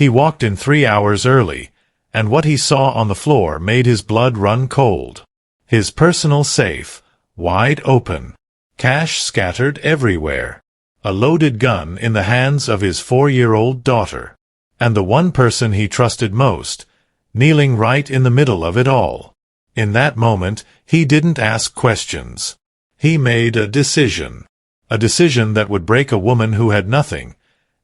He walked in 3 hours early, and what he saw on the floor made his blood run cold. His personal safe, wide open. Cash scattered everywhere. A loaded gun in the hands of his 4-year-old daughter. And the one person he trusted most, kneeling right in the middle of it all. In that moment, he didn't ask questions. He made a decision. A decision that would break a woman who had nothing,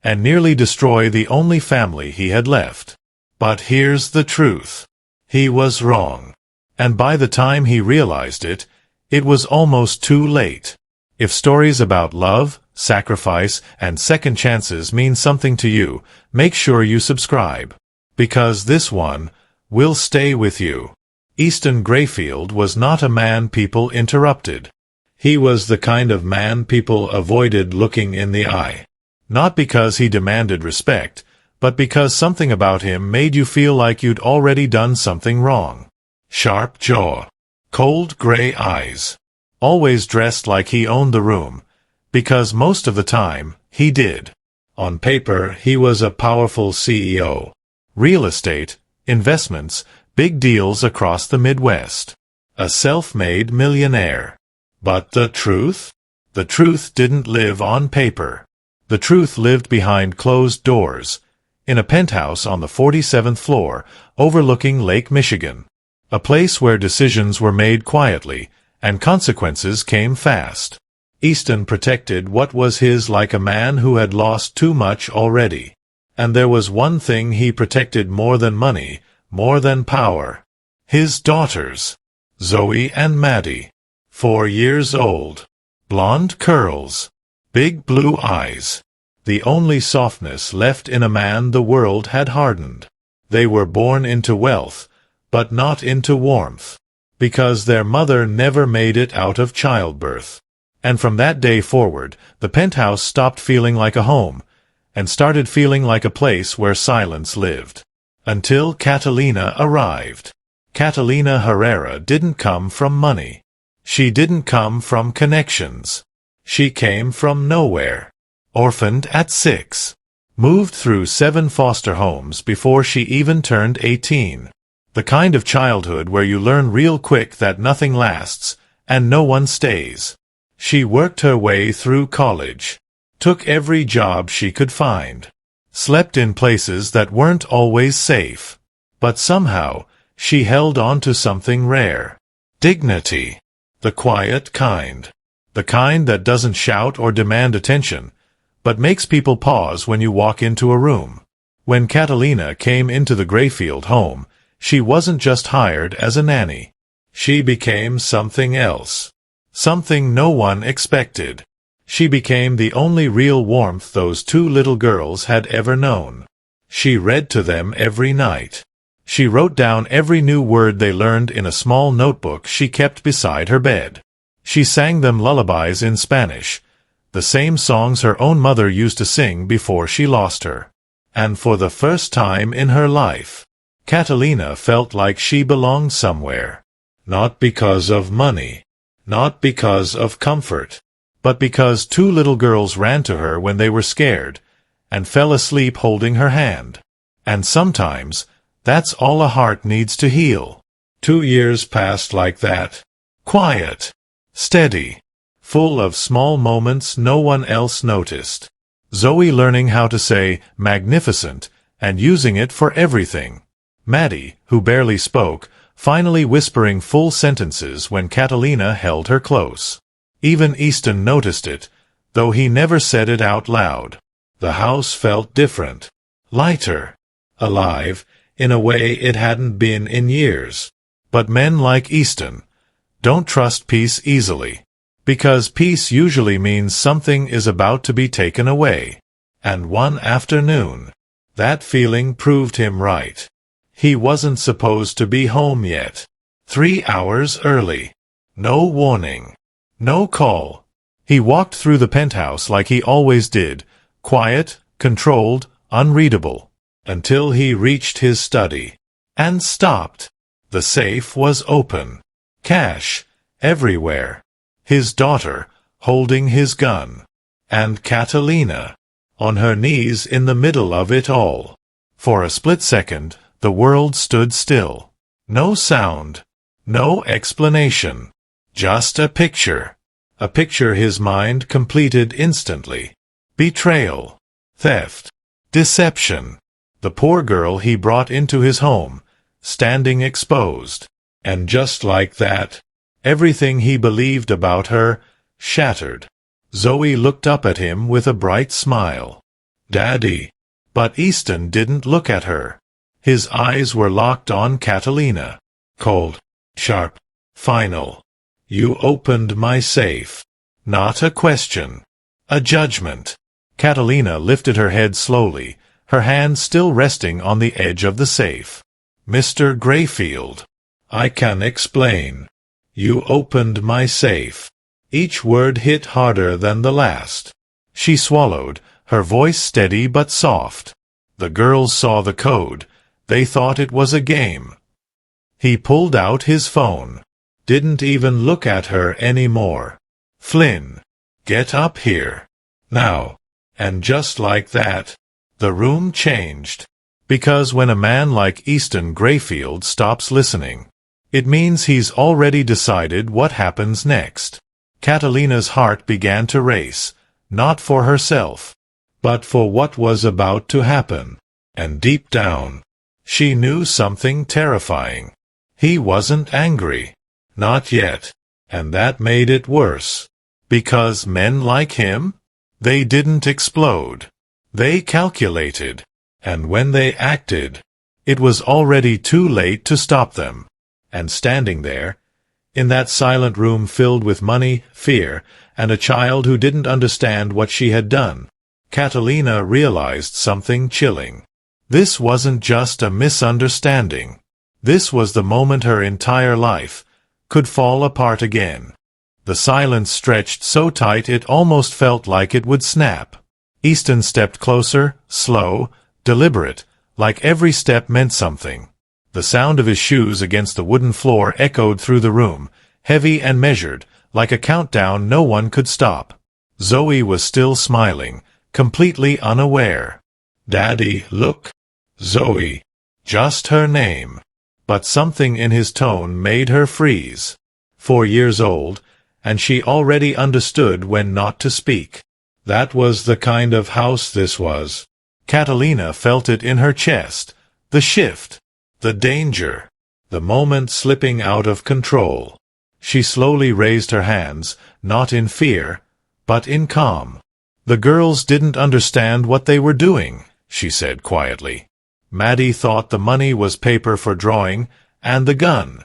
and nearly destroy the only family he had left. But here's the truth. He was wrong. And by the time he realized it, it was almost too late. If stories about love, sacrifice, and second chances mean something to you, make sure you subscribe. Because this one will stay with you. Easton Grayfield was not a man people interrupted. He was the kind of man people avoided looking in the eye. Not because he demanded respect, but because something about him made you feel like you'd already done something wrong. Sharp jaw. Cold gray eyes. Always dressed like he owned the room, because most of the time, he did. On paper, he was a powerful CEO. Real estate, investments, big deals across the Midwest. A self-made millionaire. But the truth? The truth didn't live on paper. The truth lived behind closed doors, in a penthouse on the 47th floor, overlooking Lake Michigan. A place where decisions were made quietly, and consequences came fast. Easton protected what was his like a man who had lost too much already. And there was one thing he protected more than money, more than power. His daughters. Zoe and Maddie. 4 years old. Blonde curls. Big blue eyes. The only softness left in a man the world had hardened. They were born into wealth, but not into warmth. Because their mother never made it out of childbirth. And from that day forward, the penthouse stopped feeling like a home, and started feeling like a place where silence lived. Until Catalina arrived. Catalina Herrera didn't come from money. She didn't come from connections. She came from nowhere. Orphaned at 6. Moved through 7 foster homes before she even turned 18. The kind of childhood where you learn real quick that nothing lasts, and no one stays. She worked her way through college. Took every job she could find. Slept in places that weren't always safe. But somehow, she held on to something rare. Dignity. The quiet kind. The kind that doesn't shout or demand attention, but makes people pause when you walk into a room. When Catalina came into the Grayfield home, she wasn't just hired as a nanny. She became something else. Something no one expected. She became the only real warmth those 2 little girls had ever known. She read to them every night. She wrote down every new word they learned in a small notebook she kept beside her bed. She sang them lullabies in Spanish, the same songs her own mother used to sing before she lost her. And for the first time in her life, Catalina felt like she belonged somewhere. Not because of money. Not because of comfort. But because 2 little girls ran to her when they were scared, and fell asleep holding her hand. And sometimes, that's all a heart needs to heal. 2 years passed like that. Quiet. Steady. Full of small moments no one else noticed. Zoe learning how to say magnificent, and using it for everything. Maddie, who barely spoke, finally whispering full sentences when Catalina held her close. Even Easton noticed it, though he never said it out loud. The house felt different. Lighter. Alive, in a way it hadn't been in years. But men like Easton don't trust peace easily. Because peace usually means something is about to be taken away. And one afternoon, that feeling proved him right. He wasn't supposed to be home yet. 3 hours early. No warning. No call. He walked through the penthouse like he always did, quiet, controlled, unreadable, until he reached his study. And stopped. The safe was open. Cash, everywhere. His daughter, holding his gun. And Catalina, on her knees in the middle of it all. For a split second, the world stood still. No sound. No explanation. Just a picture. A picture his mind completed instantly. Betrayal. Theft. Deception. The poor girl he brought into his home, standing exposed. And just like that, everything he believed about her shattered. Zoe looked up at him with a bright smile. "Daddy." But Easton didn't look at her. His eyes were locked on Catalina. Cold. Sharp. Final. "You opened my safe." Not a question. A judgment. Catalina lifted her head slowly, her hand still resting on the edge of the safe. "Mr. Grayfield, I can explain. You opened my safe." Each word hit harder than the last. She swallowed, her voice steady but soft. The girls saw the code. They thought it was a game. He pulled out his phone. Didn't even look at her anymore. "Flynn, get up here. Now." And just like that, the room changed. Because when a man like Easton Grayfield stops listening, it means he's already decided what happens next. Catalina's heart began to race, not for herself, but for what was about to happen. And deep down, she knew something terrifying. He wasn't angry. Not yet. And that made it worse. Because men like him? They didn't explode. They calculated. And when they acted, it was already too late to stop them. And standing there, in that silent room filled with money, fear, and a child who didn't understand what she had done, Catalina realized something chilling. This wasn't just a misunderstanding. This was the moment her entire life could fall apart again. The silence stretched so tight it almost felt like it would snap. Easton stepped closer, slow, deliberate, like every step meant something. The sound of his shoes against the wooden floor echoed through the room, heavy and measured, like a countdown no one could stop. Zoe was still smiling, completely unaware. "Daddy, look." Zoe. Just her name. But something in his tone made her freeze. 4 years old, and she already understood when not to speak. That was the kind of house this was. Catalina felt it in her chest. The shift. The danger. The moment slipping out of control. She slowly raised her hands, not in fear, but in calm. "The girls didn't understand what they were doing," she said quietly. "Maddie thought the money was paper for drawing, and the gun."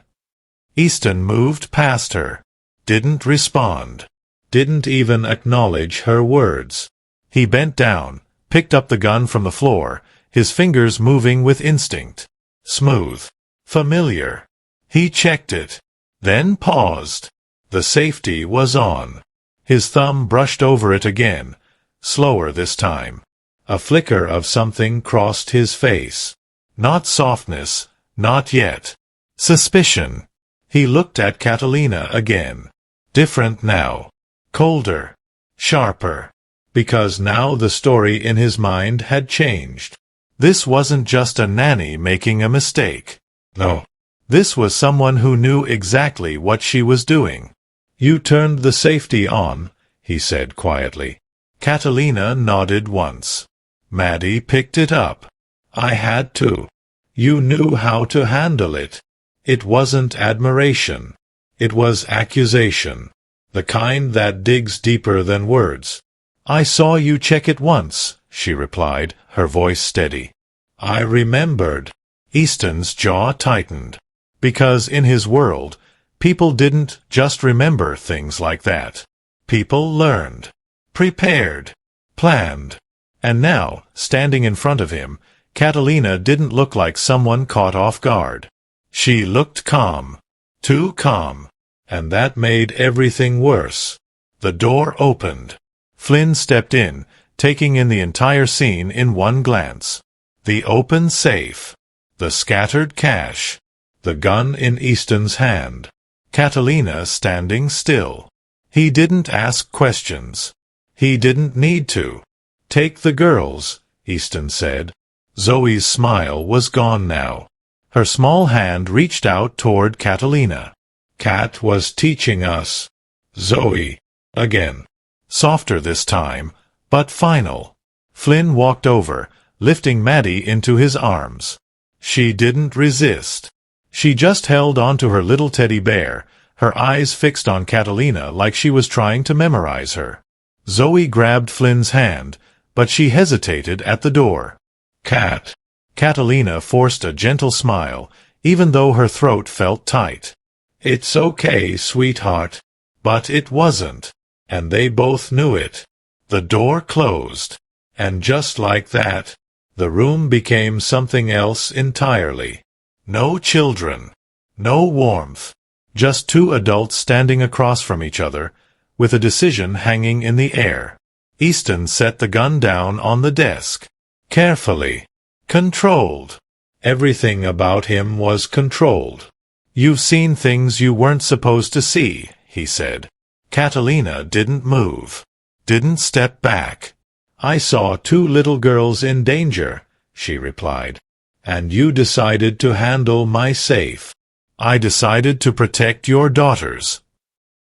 Easton moved past her. Didn't respond. Didn't even acknowledge her words. He bent down, picked up the gun from the floor, his fingers moving with instinct. Smooth. Familiar. He checked it. Then paused. The safety was on. His thumb brushed over it again, slower this time. A flicker of something crossed his face. Not softness, not yet. Suspicion. He looked at Catalina again. Different now. Colder. Sharper. Because now the story in his mind had changed. This wasn't just a nanny making a mistake. No. This was someone who knew exactly what she was doing. "You turned the safety on," he said quietly. Catalina nodded once. Maddie picked it up. "I had to." "You knew how to handle it." It wasn't admiration. It was accusation. The kind that digs deeper than words. "I saw you check it once," she replied, her voice steady. "I remembered." Easton's jaw tightened. Because in his world, people didn't just remember things like that. People learned. Prepared. Planned. And now, standing in front of him, Catalina didn't look like someone caught off guard. She looked calm. Too calm. And that made everything worse. The door opened. Flynn stepped in, taking in the entire scene in one glance. The open safe. The scattered cash. The gun in Easton's hand. Catalina standing still. He didn't ask questions. He didn't need to. "Take the girls," Easton said. Zoe's smile was gone now. Her small hand reached out toward Catalina. Cat was teaching us. Zoe. Again. Softer this time, but final. Flynn walked over, lifting Maddie into his arms. She didn't resist. She just held onto her little teddy bear, her eyes fixed on Catalina like she was trying to memorize her. Zoe grabbed Flynn's hand, but she hesitated at the door. Cat. Catalina forced a gentle smile, even though her throat felt tight. It's okay, sweetheart. But it wasn't. And they both knew it. The door closed. And just like that, the room became something else entirely. No children. No warmth. Just two adults standing across from each other, with a decision hanging in the air. Easton set the gun down on the desk. Carefully. Controlled. Everything about him was controlled. You've seen things you weren't supposed to see, he said. Catalina didn't move. Didn't step back. I saw two little girls in danger, she replied. And you decided to handle my safe. I decided to protect your daughters.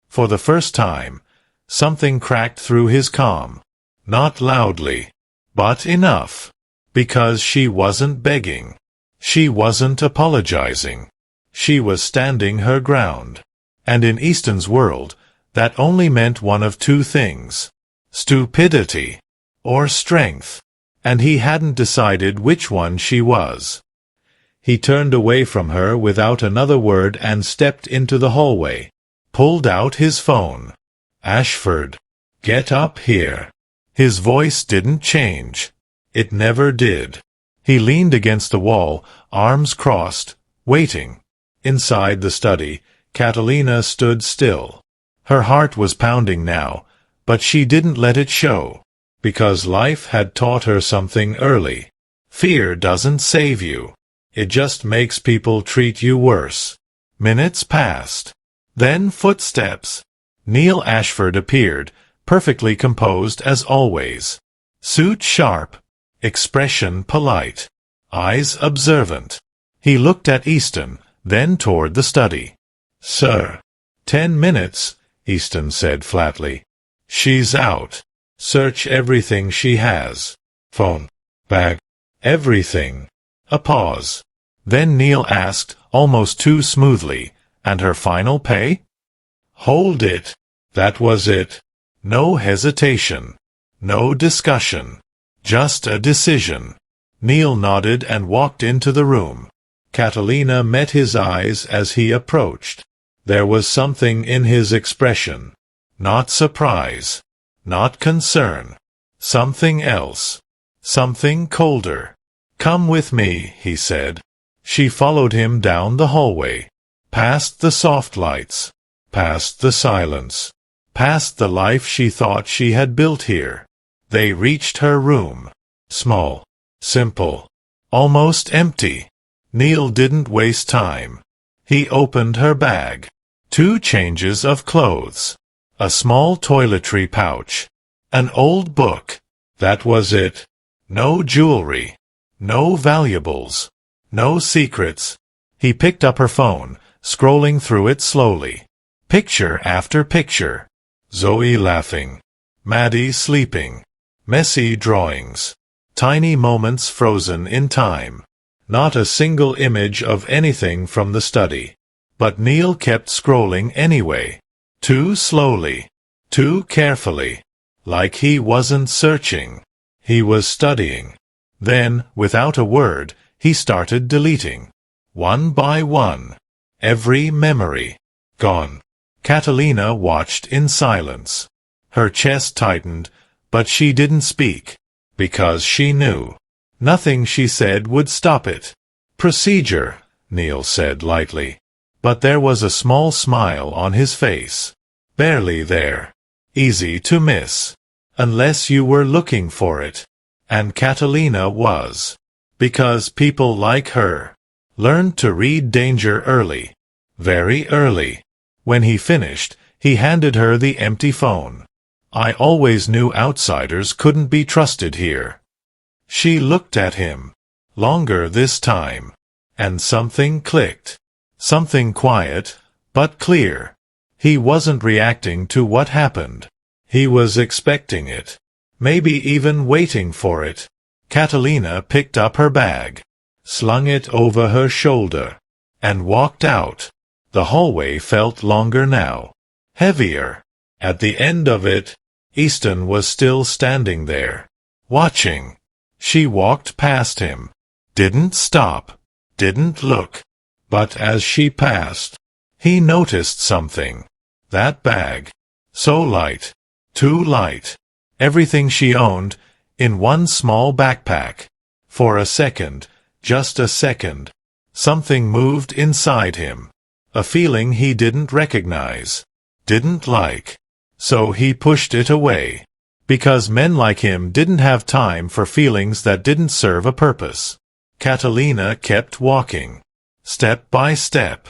For the first time, something cracked through his calm. Not loudly, but enough. Because she wasn't begging. She wasn't apologizing. She was standing her ground. And in Easton's world, that only meant one of two things. Stupidity. Or strength. And he hadn't decided which one she was. He turned away from her without another word and stepped into the hallway. Pulled out his phone. Ashford. Get up here. His voice didn't change. It never did. He leaned against the wall, arms crossed, waiting. Inside the study, Catalina stood still. Her heart was pounding now, but she didn't let it show. Because life had taught her something early. Fear doesn't save you. It just makes people treat you worse. Minutes passed. Then footsteps. Neil Ashford appeared, perfectly composed as always. Suit sharp. Expression polite. Eyes observant. He looked at Easton, then toward the study. Sir. 10 minutes, Easton said flatly. She's out. Search everything she has. Phone. Bag. Everything. A pause. Then Neil asked, almost too smoothly, and her final pay? Hold it. That was it. No hesitation. No discussion. Just a decision. Neil nodded and walked into the room. Catalina met his eyes as he approached. There was something in his expression. Not surprise. Not concern. Something else. Something colder. Come with me, he said. She followed him down the hallway. Past the soft lights. Past the silence. Past the life she thought she had built here. They reached her room. Small. Simple. Almost empty. Neil didn't waste time. He opened her bag. 2 changes of clothes. A small toiletry pouch. An old book. That was it. No jewelry. No valuables. No secrets. He picked up her phone, scrolling through it slowly. Picture after picture. Zoe laughing. Maddie sleeping. Messy drawings. Tiny moments frozen in time. Not a single image of anything from the study. But Neil kept scrolling anyway. Too slowly. Too carefully. Like he wasn't searching. He was studying. Then, without a word, he started deleting. One by one. Every memory. Gone. Catalina watched in silence. Her chest tightened, but she didn't speak. Because she knew. Nothing she said would stop it. Procedure, Neil said lightly. But there was a small smile on his face. Barely there. Easy to miss. Unless you were looking for it. And Catalina was. Because people like her learned to read danger early. Very early. When he finished, he handed her the empty phone. I always knew outsiders couldn't be trusted here. She looked at him. Longer this time. And something clicked. Something quiet, but clear. He wasn't reacting to what happened. He was expecting it. Maybe even waiting for it. Catalina picked up her bag, slung it over her shoulder, and walked out. The hallway felt longer now. Heavier. At the end of it, Easton was still standing there, watching. She walked past him. Didn't stop. Didn't look. But as she passed, he noticed something. That bag. So light. Too light. Everything she owned, in one small backpack. For a second, just a second, something moved inside him. A feeling he didn't recognize. Didn't like. So he pushed it away. Because men like him didn't have time for feelings that didn't serve a purpose. Catalina kept walking. Step by step.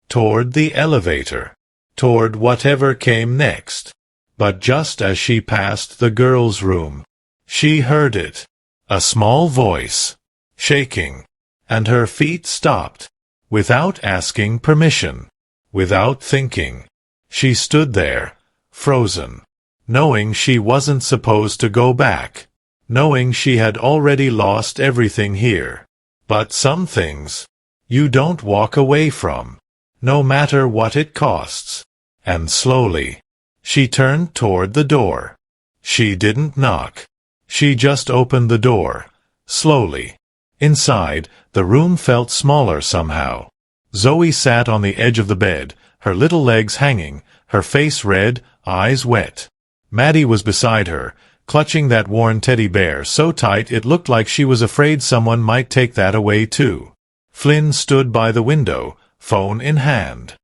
Toward the elevator. Toward whatever came next. But just as she passed the girl's room, she heard it. A small voice. Shaking. And her feet stopped. Without asking permission. Without thinking. She stood there, frozen. Knowing she wasn't supposed to go back. Knowing she had already lost everything here. But some things you don't walk away from. No matter what it costs. And slowly, she turned toward the door. She didn't knock. She just opened the door. Slowly. Inside, the room felt smaller somehow. Zoe sat on the edge of the bed, her little legs hanging, her face red, eyes wet. Maddie was beside her, clutching that worn teddy bear so tight it looked like she was afraid someone might take that away too. Flynn stood by the window, phone in hand.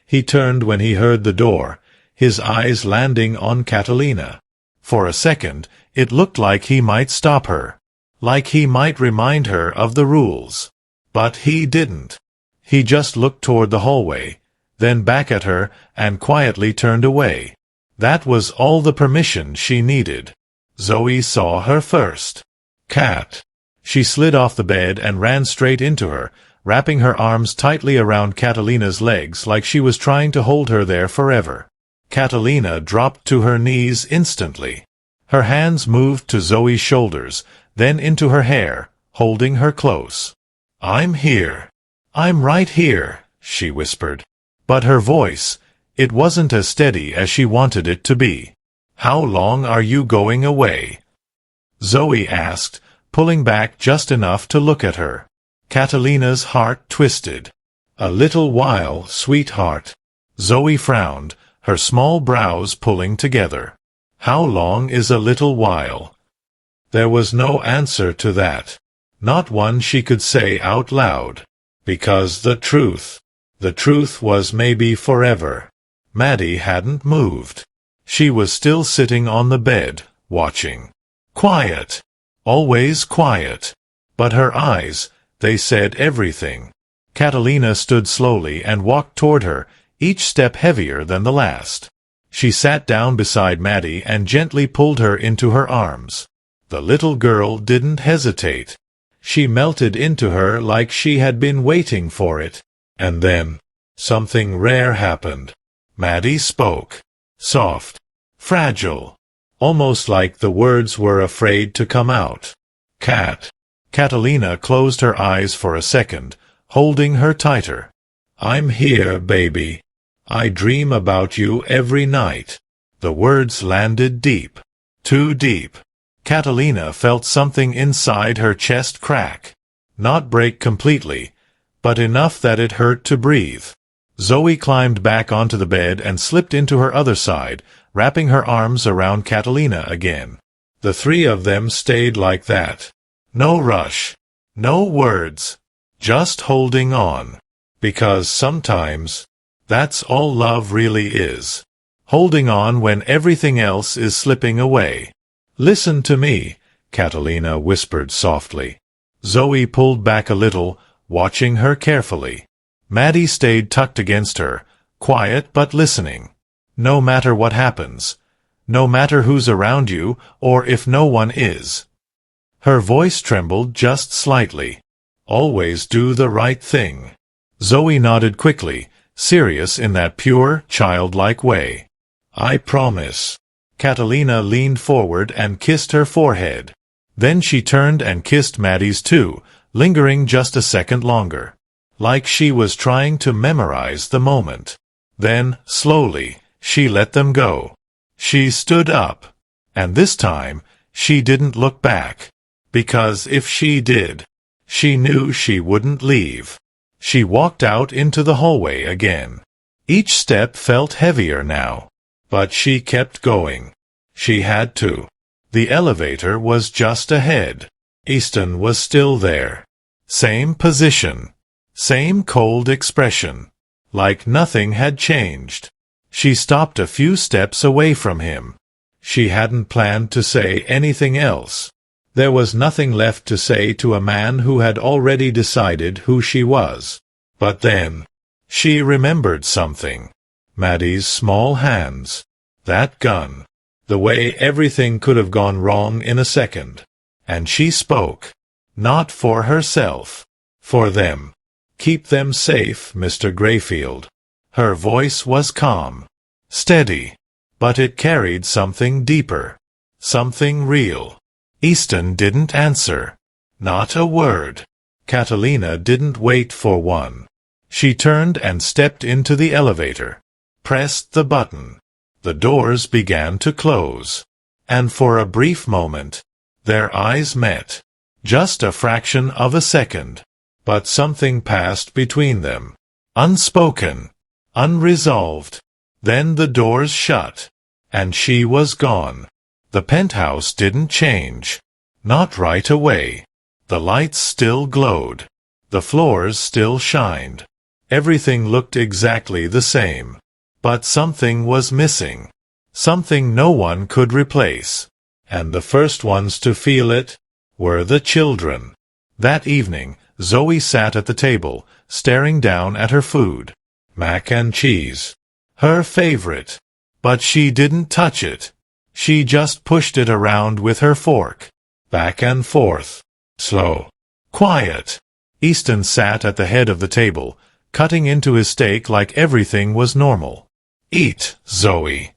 He turned when he heard the door, his eyes landing on Catalina. For a second, it looked like he might stop her. Like he might remind her of the rules. But he didn't. He just looked toward the hallway, then back at her, and quietly turned away. That was all the permission she needed. Zoe saw her first. Cat. She slid off the bed and ran straight into her, wrapping her arms tightly around Catalina's legs like she was trying to hold her there forever. Catalina dropped to her knees instantly. Her hands moved to Zoe's shoulders, then into her hair, holding her close. "I'm here. I'm right here," she whispered. But her voice, it wasn't as steady as she wanted it to be. "How long are you going away?" Zoe asked, pulling back just enough to look at her. Catalina's heart twisted. "A little while, sweetheart." Zoe frowned, her small brows pulling together. "How long is a little while?" There was no answer to that. Not one she could say out loud. Because the truth was maybe forever. Maddie hadn't moved. She was still sitting on the bed, watching. Quiet. Always quiet. But her eyes, they said everything. Catalina stood slowly and walked toward her, each step heavier than the last. She sat down beside Maddie and gently pulled her into her arms. The little girl didn't hesitate. She melted into her like she had been waiting for it. And then, something rare happened. Maddie spoke. Soft. Fragile. Almost like the words were afraid to come out. "Cat." Catalina closed her eyes for a second, holding her tighter. "I'm here, baby. I dream about you every night." The words landed deep. Too deep. Catalina felt something inside her chest crack. Not break completely, but enough that it hurt to breathe. Zoe climbed back onto the bed and slipped into her other side, wrapping her arms around Catalina again. The three of them stayed like that. No rush. No words. Just holding on. Because sometimes, that's all love really is. Holding on when everything else is slipping away. "Listen to me," Catalina whispered softly. Zoe pulled back a little, watching her carefully. Maddie stayed tucked against her, quiet but listening. No matter what happens. No matter who's around you, or if no one is. Her voice trembled just slightly. Always do the right thing. Zoe nodded quickly, serious in that pure, childlike way. I promise. Catalina leaned forward and kissed her forehead. Then she turned and kissed Maddie's too, lingering just a second longer. Like she was trying to memorize the moment. Then, slowly, she let them go. She stood up. And this time, she didn't look back. Because if she did, she knew she wouldn't leave. She walked out into the hallway again. Each step felt heavier now. But she kept going. She had to. The elevator was just ahead. Easton was still there. Same position. Same cold expression. Like nothing had changed. She stopped a few steps away from him. She hadn't planned to say anything else. There was nothing left to say to a man who had already decided who she was. But then, she remembered something. Maddie's small hands. That gun. The way everything could have gone wrong in a second. And she spoke. Not for herself. For them. Keep them safe, Mr. Grayfield. Her voice was calm. Steady. But it carried something deeper. Something real. Easton didn't answer. Not a word. Catalina didn't wait for one. She turned and stepped into the elevator. Pressed the button. The doors began to close. And for a brief moment, their eyes met. Just a fraction of a second. But something passed between them. Unspoken. Unresolved. Then the doors shut. And she was gone. The penthouse didn't change. Not right away. The lights still glowed. The floors still shined. Everything looked exactly the same. But something was missing. Something no one could replace. And the first ones to feel it were the children. That evening, Zoe sat at the table, staring down at her food. Mac and cheese. Her favorite. But she didn't touch it. She just pushed it around with her fork. Back and forth. Slow. Quiet. Easton sat at the head of the table, cutting into his steak like everything was normal. Eat, Zoe.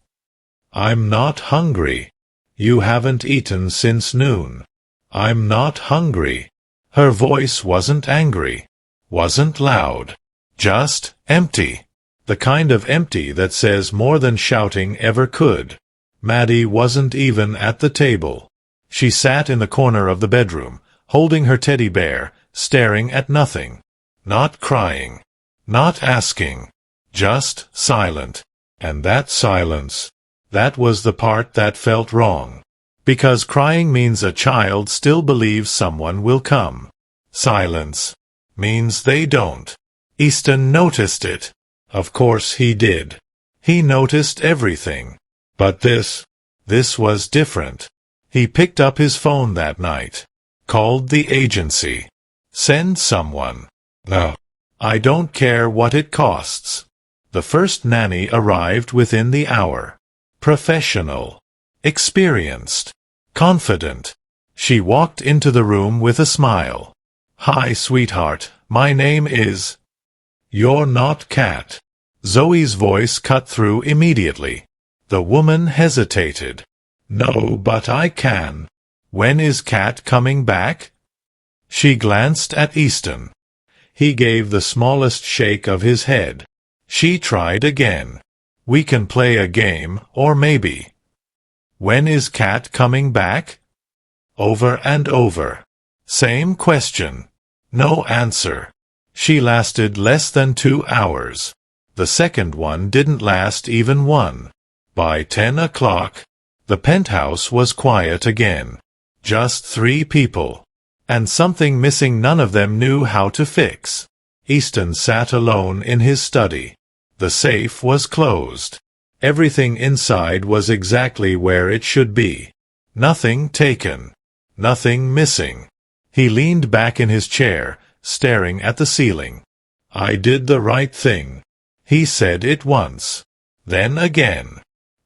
I'm not hungry. You haven't eaten since noon. I'm not hungry. Her voice wasn't angry. Wasn't loud. Just empty. The kind of empty that says more than shouting ever could. Maddie wasn't even at the table. She sat in the corner of the bedroom, holding her teddy bear, staring at nothing. Not crying. Not asking. Just silent. And that silence, that was the part that felt wrong. Because crying means a child still believes someone will come. Silence means they don't. Easton noticed it. Of course he did. He noticed everything. But this was different. He picked up his phone that night. Called the agency. Send someone. No. I don't care what it costs. The first nanny arrived within the hour. Professional. Experienced. Confident. She walked into the room with a smile. Hi, sweetheart. My name is... You're not Kat. Zoe's voice cut through immediately. The woman hesitated. No, but I can. When is Kat coming back? She glanced at Easton. He gave the smallest shake of his head. She tried again. We can play a game, or maybe. When is Kat coming back? Over and over. Same question. No answer. She lasted less than 2 hours. The second one didn't last even one. By 10 o'clock, the penthouse was quiet again. Just 3 people. And something missing none of them knew how to fix. Easton sat alone in his study. The safe was closed. Everything inside was exactly where it should be. Nothing taken. Nothing missing. He leaned back in his chair, staring at the ceiling. I did the right thing. He said it once. Then again.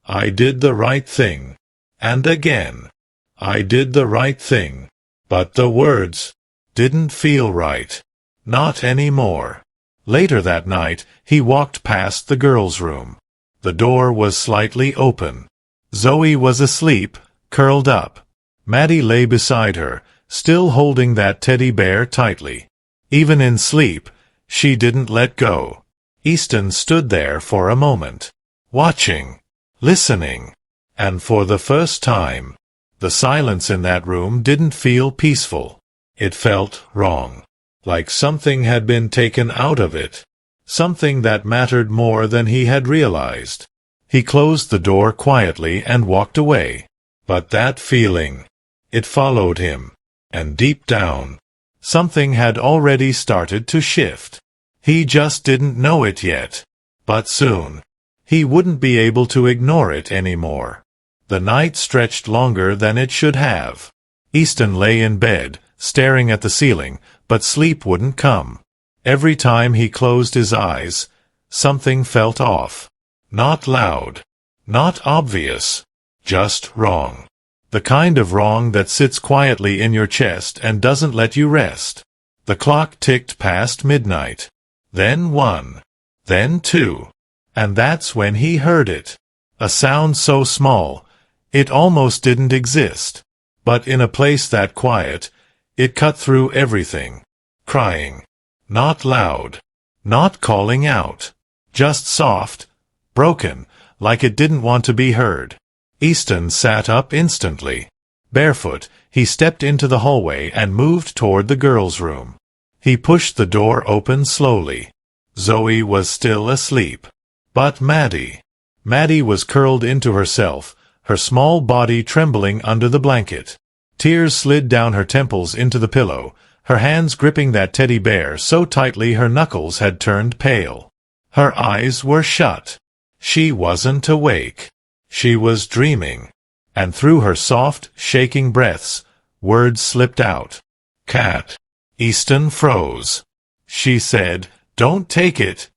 I did the right thing. And again. I did the right thing. But the words didn't feel right. Not anymore. Later that night, he walked past the girls' room. The door was slightly open. Zoe was asleep, curled up. Maddie lay beside her, still holding that teddy bear tightly. Even in sleep, she didn't let go. Easton stood there for a moment, watching, listening, and for the first time, the silence in that room didn't feel peaceful. It felt wrong, like something had been taken out of it, something that mattered more than he had realized. He closed the door quietly and walked away. But that feeling, it followed him, and deep down, something had already started to shift. He just didn't know it yet. But soon, he wouldn't be able to ignore it anymore. The night stretched longer than it should have. Easton lay in bed, staring at the ceiling, but sleep wouldn't come. Every time he closed his eyes, something felt off. Not loud, not obvious, just wrong. The kind of wrong that sits quietly in your chest and doesn't let you rest. The clock ticked past midnight. Then 1. Then 2. And that's when he heard it. A sound so small, it almost didn't exist. But in a place that quiet, it cut through everything. Crying. Not loud. Not calling out. Just soft, broken, like it didn't want to be heard. Easton sat up instantly. Barefoot, he stepped into the hallway and moved toward the girls' room. He pushed the door open slowly. Zoe was still asleep. But Maddie was curled into herself, her small body trembling under the blanket. Tears slid down her temples into the pillow, her hands gripping that teddy bear so tightly her knuckles had turned pale. Her eyes were shut. She wasn't awake. She was dreaming. And through her soft, shaking breaths, words slipped out. "Cat." Easton froze. She said, "Don't take it."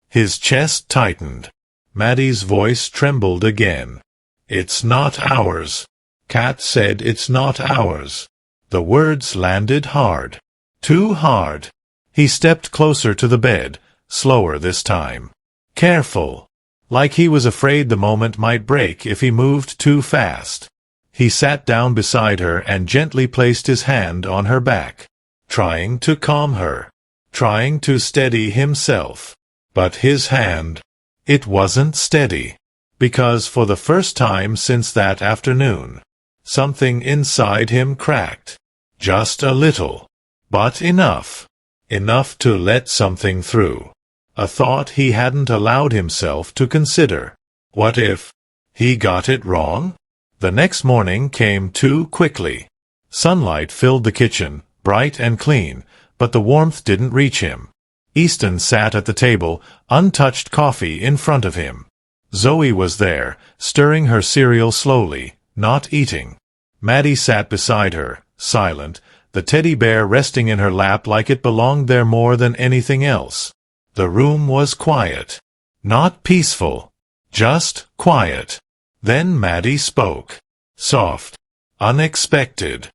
His chest tightened. Maddie's voice trembled again. "It's not ours." Cat said, "It's not ours." The words landed hard. Too hard. He stepped closer to the bed, slower this time. Careful. Like he was afraid the moment might break if he moved too fast. He sat down beside her and gently placed his hand on her back, trying to calm her, trying to steady himself. But his hand, it wasn't steady, because for the first time since that afternoon, something inside him cracked. Just a little, but enough. Enough to let something through. A thought he hadn't allowed himself to consider. What if he got it wrong? The next morning came too quickly. Sunlight filled the kitchen, bright and clean, but the warmth didn't reach him. Easton sat at the table, untouched coffee in front of him. Zoe was there, stirring her cereal slowly, not eating. Maddie sat beside her, silent, the teddy bear resting in her lap like it belonged there more than anything else. The room was quiet. Not peaceful. Just quiet. Then Maddie spoke. Soft. Unexpected.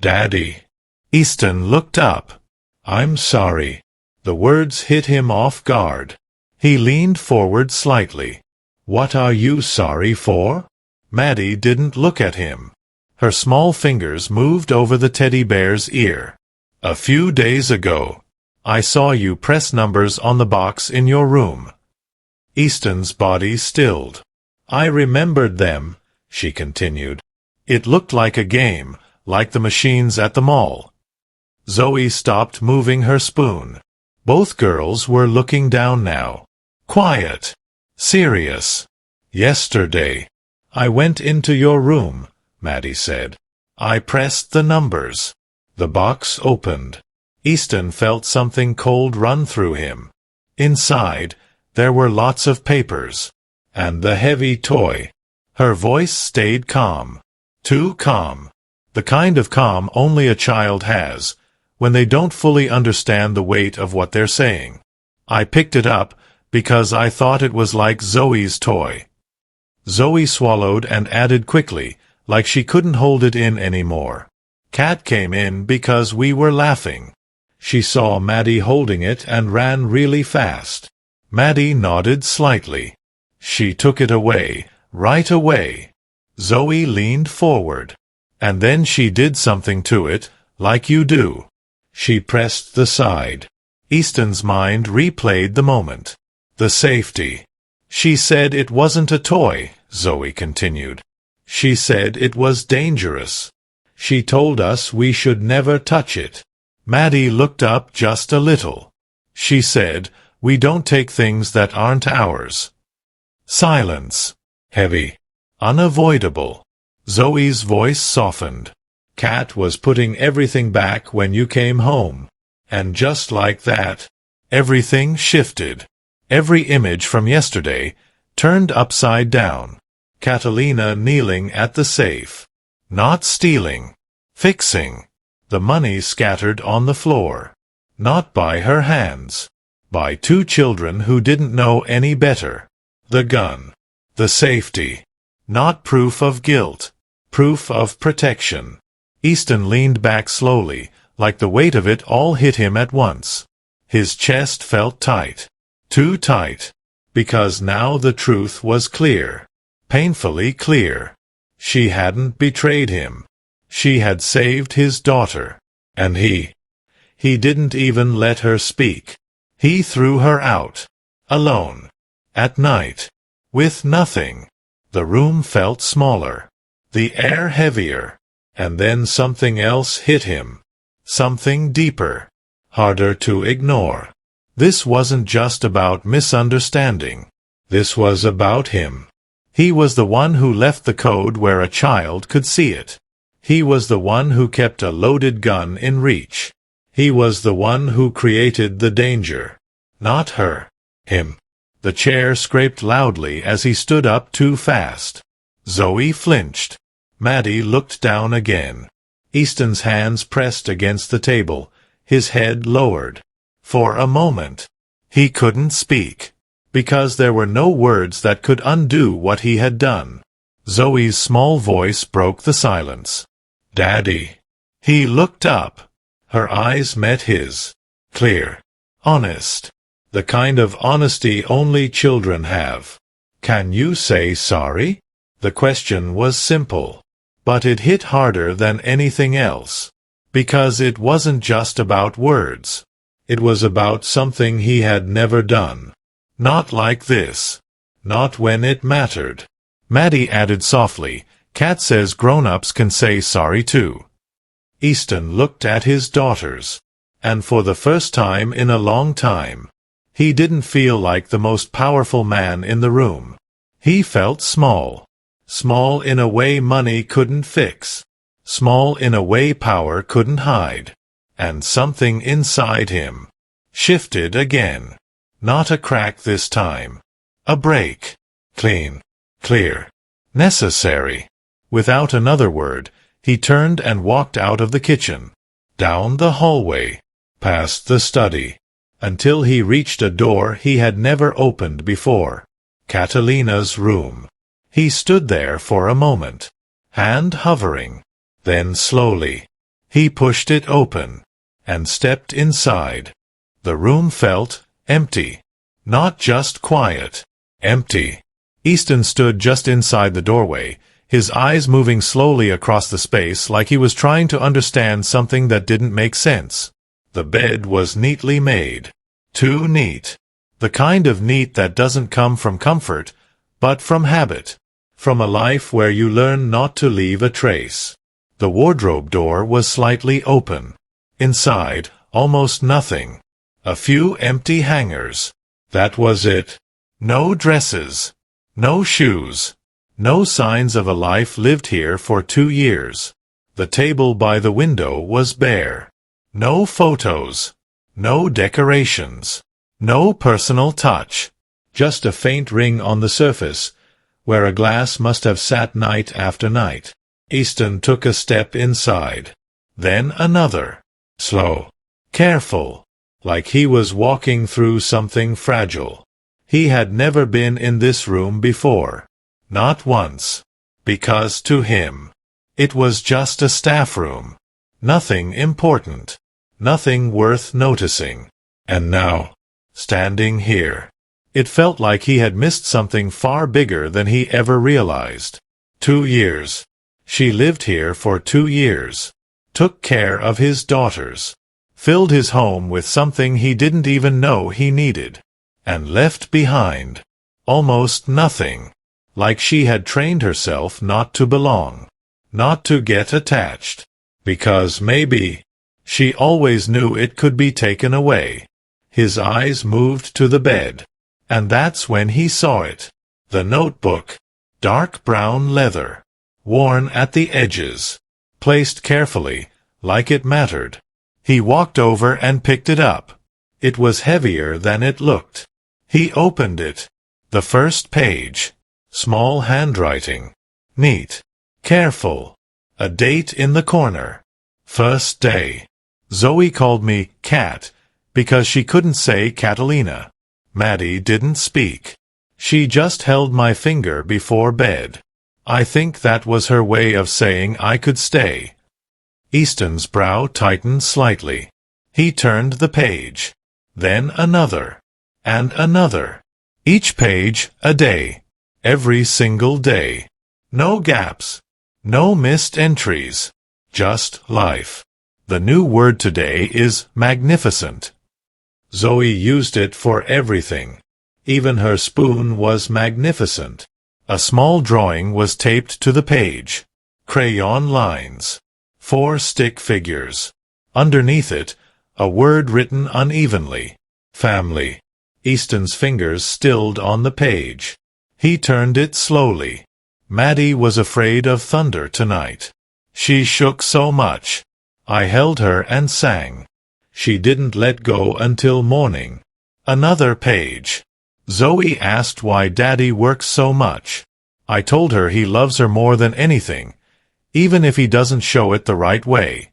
"Daddy." Easton looked up. "I'm sorry." The words hit him off guard. He leaned forward slightly. "What are you sorry for?" Maddie didn't look at him. Her small fingers moved over the teddy bear's ear. "A few days ago, I saw you press numbers on the box in your room." Easton's body stilled. "I remembered them," she continued. "It looked like a game, like the machines at the mall." Zoe stopped moving her spoon. Both girls were looking down now. Quiet. Serious. "Yesterday, I went into your room," Maddie said. "I pressed the numbers. The box opened." Easton felt something cold run through him. Inside, there were lots of papers. And the heavy toy. Her voice stayed calm. Too calm. The kind of calm only a child has, when they don't fully understand the weight of what they're saying. "I picked it up, because I thought it was like Zoe's toy." Zoe swallowed and added quickly, like she couldn't hold it in anymore. Kat came in because we were laughing. She saw Maddie holding it and ran really fast. Maddie nodded slightly. She took it away, right away. Zoe leaned forward. And then she did something to it, like you do. She pressed the side. Easton's mind replayed the moment. The safety. She said it wasn't a toy, Zoe continued. She said it was dangerous. She told us we should never touch it. Maddie looked up just a little. She said, we don't take things that aren't ours. Silence. Heavy. Unavoidable. Zoe's voice softened. Kat was putting everything back when you came home. And just like that, everything shifted. Every image from yesterday turned upside down. Catalina kneeling at the safe. Not stealing. Fixing. The money scattered on the floor. Not by her hands. By two children who didn't know any better. The gun. The safety. Not proof of guilt. Proof of protection. Easton leaned back slowly, like the weight of it all hit him at once. His chest felt tight. Too tight. Because now the truth was clear. Painfully clear. She hadn't betrayed him. She had saved his daughter. And he didn't even let her speak. He threw her out. Alone. At night. With nothing. The room felt smaller. The air heavier. And then something else hit him. Something deeper. Harder to ignore. This wasn't just about misunderstanding. This was about him. He was the one who left the code where a child could see it. He was the one who kept a loaded gun in reach. He was the one who created the danger. Not her. Him. The chair scraped loudly as he stood up too fast. Zoe flinched. Maddie looked down again. Easton's hands pressed against the table, his head lowered. For a moment, he couldn't speak, because there were no words that could undo what he had done. Zoe's small voice broke the silence. Daddy. He looked up. Her eyes met his. Clear. Honest. The kind of honesty only children have. Can you say sorry? The question was simple. But it hit harder than anything else. Because it wasn't just about words. It was about something he had never done. Not like this. Not when it mattered. Maddie added softly, Kat says grown-ups can say sorry too. Easton looked at his daughters. And for the first time in a long time, he didn't feel like the most powerful man in the room. He felt small. Small in a way money couldn't fix. Small in a way power couldn't hide. And something inside him shifted again. Not a crack this time. A break. Clean. Clear. Necessary. Without another word, he turned and walked out of the kitchen. Down the hallway. Past the study. Until he reached a door he had never opened before. Catalina's room. He stood there for a moment. Hand hovering. Then slowly, he pushed it open. And stepped inside. The room felt empty. Not just quiet. Empty. Easton stood just inside the doorway, his eyes moving slowly across the space like he was trying to understand something that didn't make sense. The bed was neatly made. Too neat. The kind of neat that doesn't come from comfort, but from habit. From a life where you learn not to leave a trace. The wardrobe door was slightly open. Inside, almost nothing. A few empty hangers. That was it. No dresses. No shoes. No signs of a life lived here for 2 years. The table by the window was bare. No photos. No decorations. No personal touch. Just a faint ring on the surface, where a glass must have sat night after night. Easton took a step inside. Then another. Slow. Careful. Like he was walking through something fragile. He had never been in this room before. Not once. Because to him, it was just a staff room. Nothing important. Nothing worth noticing. And now, standing here, it felt like he had missed something far bigger than he ever realized. 2 years. She lived here for 2 years. Took care of his daughters. Filled his home with something he didn't even know he needed. And left behind almost nothing. Like she had trained herself not to belong. Not to get attached. Because maybe she always knew it could be taken away. His eyes moved to the bed. And that's when he saw it. The notebook. Dark brown leather. Worn at the edges. Placed carefully, like it mattered. He walked over and picked it up. It was heavier than it looked. He opened it. The first page. Small handwriting. Neat. Careful. A date in the corner. First day. Zoe called me Cat because she couldn't say Catalina. Maddie didn't speak. She just held my finger before bed. I think that was her way of saying I could stay. Easton's brow tightened slightly. He turned the page. Then another. And another. Each page a day. Every single day. No gaps. No missed entries. Just life. The new word today is magnificent. Zoe used it for everything. Even her spoon was magnificent. A small drawing was taped to the page. Crayon lines. 4 stick figures. Underneath it, a word written unevenly. Family. Easton's fingers stilled on the page. He turned it slowly. Maddie was afraid of thunder tonight. She shook so much. I held her and sang. She didn't let go until morning. Another page. Zoe asked why Daddy works so much. I told her he loves her more than anything, even if he doesn't show it the right way.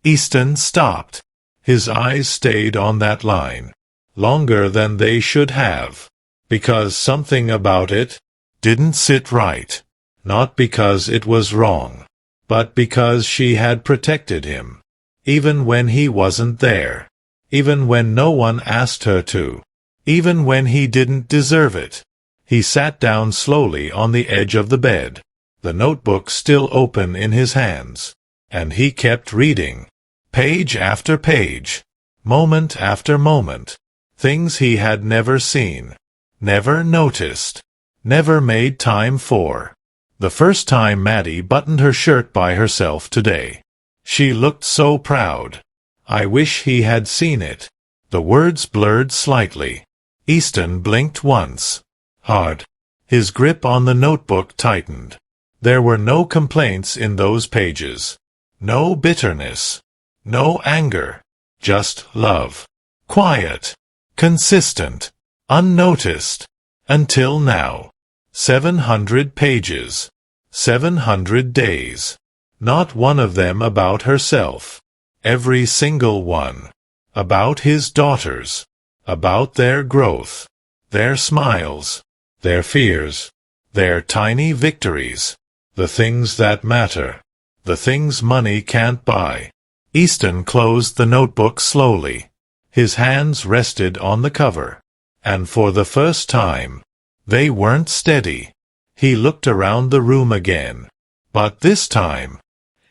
Easton stopped. His eyes stayed on that line. Longer than they should have. Because something about it didn't sit right. Not because it was wrong, but because she had protected him. Even when he wasn't there. Even when no one asked her to. Even when he didn't deserve it. He sat down slowly on the edge of the bed, the notebook still open in his hands. And he kept reading. Page after page. Moment after moment. Things he had never seen. Never noticed. Never made time for. The first time Maddie buttoned her shirt by herself today. She looked so proud. I wish he had seen it. The words blurred slightly. Easton blinked once. Hard. His grip on the notebook tightened. There were no complaints in those pages. No bitterness. No anger. Just love. Quiet. Consistent. Unnoticed. Until now. 700 pages. 700 days. Not one of them about herself. Every single one. About his daughters. About their growth. Their smiles. Their fears. Their tiny victories. The things that matter. The things money can't buy. Easton closed the notebook slowly. His hands rested on the cover. And for the first time, they weren't steady. He looked around the room again. But this time,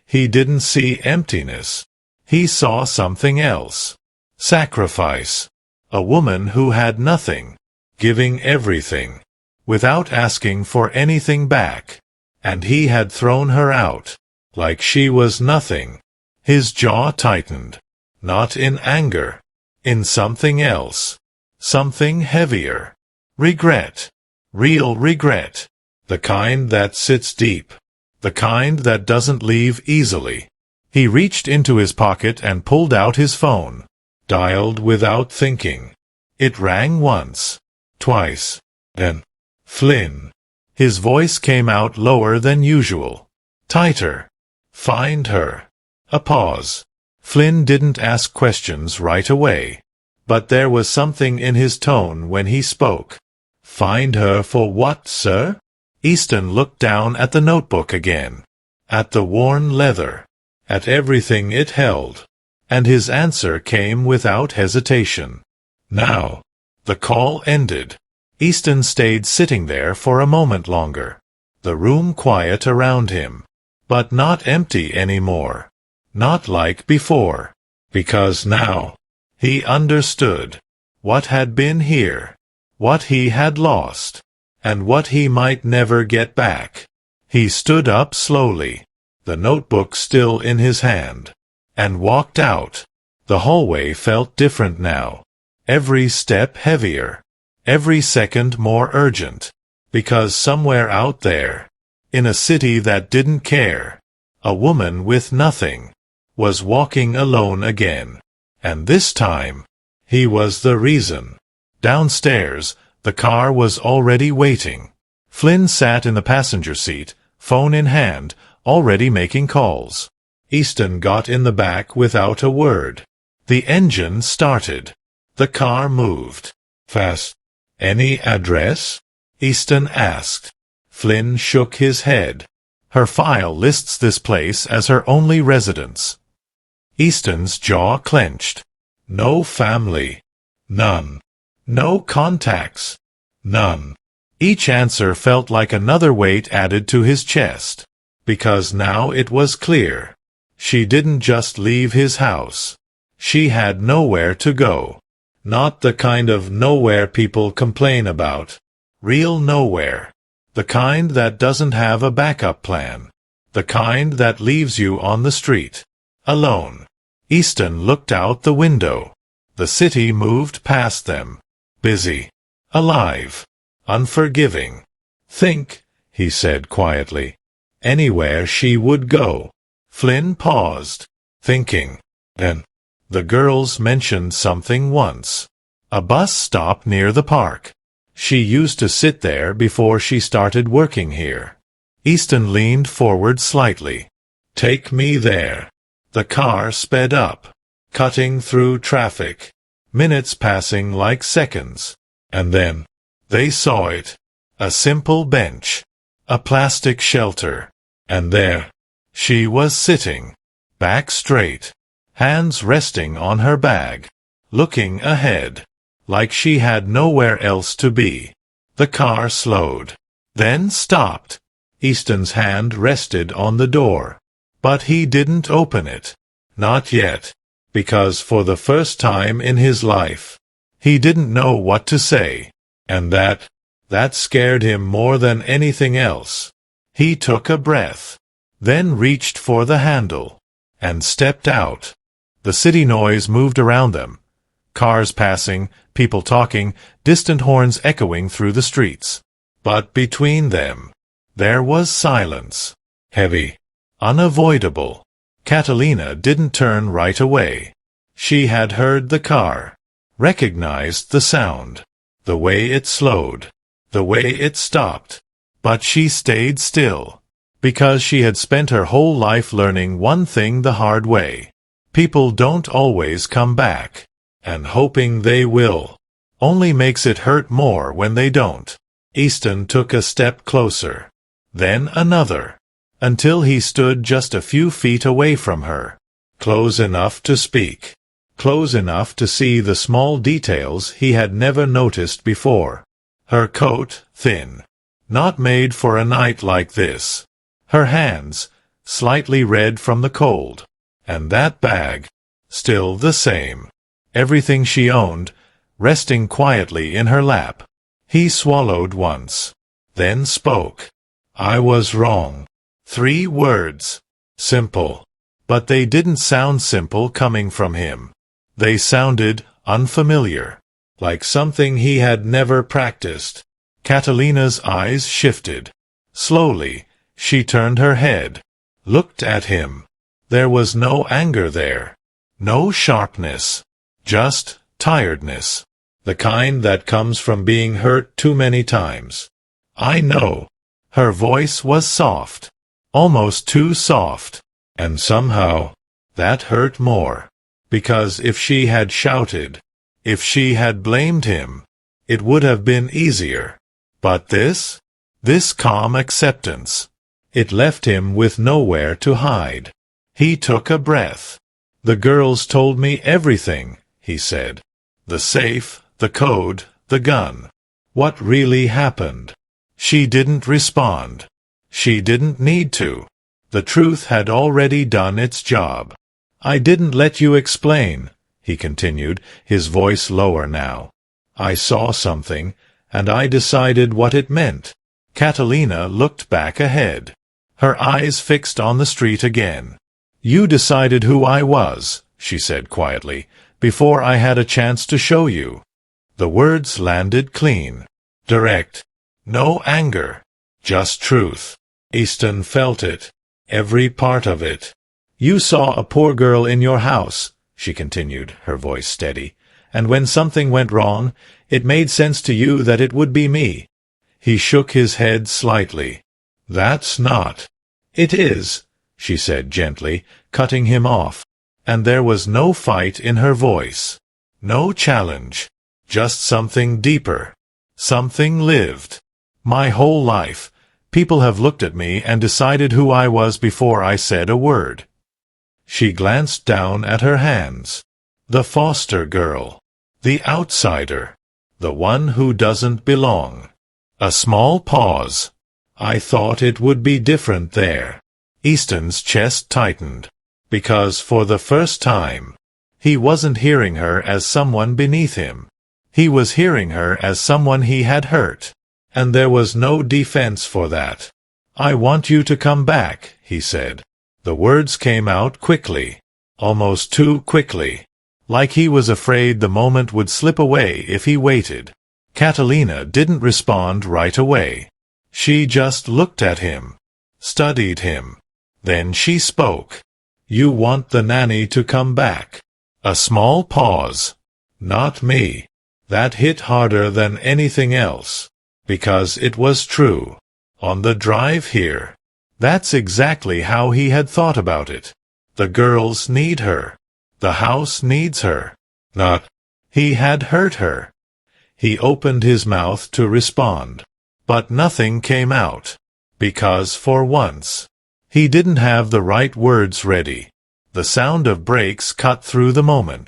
he didn't see emptiness. He saw something else. Sacrifice. A woman who had nothing. Giving everything. Without asking for anything back. And he had thrown her out. Like she was nothing. His jaw tightened. Not in anger. In something else. Something heavier. Regret. Real regret. The kind that sits deep. The kind that doesn't leave easily. He reached into his pocket and pulled out his phone. Dialed without thinking. It rang once. Twice. Then. Flynn. His voice came out lower than usual. Tighter. Find her. A pause. Flynn didn't ask questions right away. But there was something in his tone when he spoke. Find her for what, sir? Easton looked down at the notebook again. At the worn leather. at everything it held. And his answer came without hesitation. Now. The call ended. Easton stayed sitting there for a moment longer, the room quiet around him, but not empty anymore. Not like before, because now he understood what had been here, what he had lost, and what he might never get back. He stood up slowly, the notebook still in his hand, and walked out. The hallway felt different now, every step heavier, every second more urgent, because somewhere out there, in a city that didn't care, a woman with nothing was walking alone again. And this time, he was the reason. Downstairs, the car was already waiting. Flynn sat in the passenger seat, phone in hand, already making calls. Easton got in the back without a word. The engine started. The car moved. Fast. Any address? Easton asked. Flynn shook his head. Her file lists this place as her only residence. Easton's jaw clenched. No family. None. No contacts. None. Each answer felt like another weight added to his chest, because now it was clear. She didn't just leave his house. She had nowhere to go. Not the kind of nowhere people complain about. Real nowhere. The kind that doesn't have a backup plan. The kind that leaves you on the street. Alone. Easton looked out the window. The city moved past them. Busy. Alive. Unforgiving. Think, he said quietly. Anywhere she would go. Flynn paused, thinking. Then, the girls mentioned something once. A bus stop near the park. She used to sit there before she started working here. Easton leaned forward slightly. Take me there. The car sped up, cutting through traffic. Minutes passing like seconds. And then, they saw it. A simple bench. A plastic shelter. And there, she was sitting, back straight, hands resting on her bag, looking ahead, like she had nowhere else to be. The car slowed, then stopped. Easton's hand rested on the door, but he didn't open it. Not yet, because for the first time in his life, he didn't know what to say, and that scared him more than anything else. He took a breath, then reached for the handle, and stepped out. The city noise moved around them. Cars passing, people talking, distant horns echoing through the streets. But between them, there was silence. Heavy. Unavoidable. Catalina didn't turn right away. She had heard the car, recognized the sound, the way it slowed, the way it stopped. But she stayed still, because she had spent her whole life learning one thing the hard way. People don't always come back, and hoping they will only makes it hurt more when they don't. Easton took a step closer, then another, until he stood just a few feet away from her, close enough to speak, close enough to see the small details he had never noticed before. Her coat, thin, not made for a night like this. Her hands, slightly red from the cold. And that bag, still the same. Everything she owned, resting quietly in her lap. He swallowed once, then spoke. I was wrong. 3 words. Simple. But they didn't sound simple coming from him. They sounded unfamiliar, like something he had never practiced. Catalina's eyes shifted. Slowly, she turned her head, looked at him. There was no anger there, no sharpness, just tiredness, the kind that comes from being hurt too many times. I know. Her voice was soft, almost too soft, and somehow, that hurt more, because if she had shouted, if she had blamed him, it would have been easier. But this calm acceptance, it left him with nowhere to hide. He took a breath. "The girls told me everything," he said. "The safe, the code, the gun. What really happened?" She didn't respond. She didn't need to. The truth had already done its job. "I didn't let you explain," he continued, his voice lower now. "I saw something, and I decided what it meant." Catalina looked back ahead, her eyes fixed on the street again. "You decided who I was," she said quietly, "before I had a chance to show you." The words landed clean, direct. No anger, just truth. Easton felt it, every part of it. "You saw a poor girl in your house," she continued, her voice steady, "and when something went wrong, it made sense to you that it would be me." He shook his head slightly. "That's not." "It is," she said gently, cutting him off, and there was no fight in her voice. No challenge. Just something deeper. Something lived. "My whole life, people have looked at me and decided who I was before I said a word." She glanced down at her hands. The foster girl. The outsider. The one who doesn't belong. A small pause. "I thought it would be different there." Easton's chest tightened, because for the first time, he wasn't hearing her as someone beneath him. He was hearing her as someone he had hurt, and there was no defense for that. "I want you to come back," he said. The words came out quickly, almost too quickly, like he was afraid the moment would slip away if he waited. Catalina didn't respond right away. She just looked at him, studied him. Then she spoke. "You want the nanny to come back." A small pause. "Not me." That hit harder than anything else, because it was true. On the drive here. That's exactly how he had thought about it. The girls need her. The house needs her. Not. He had hurt her. He opened his mouth to respond, but nothing came out, because for once, he didn't have the right words ready. The sound of brakes cut through the moment.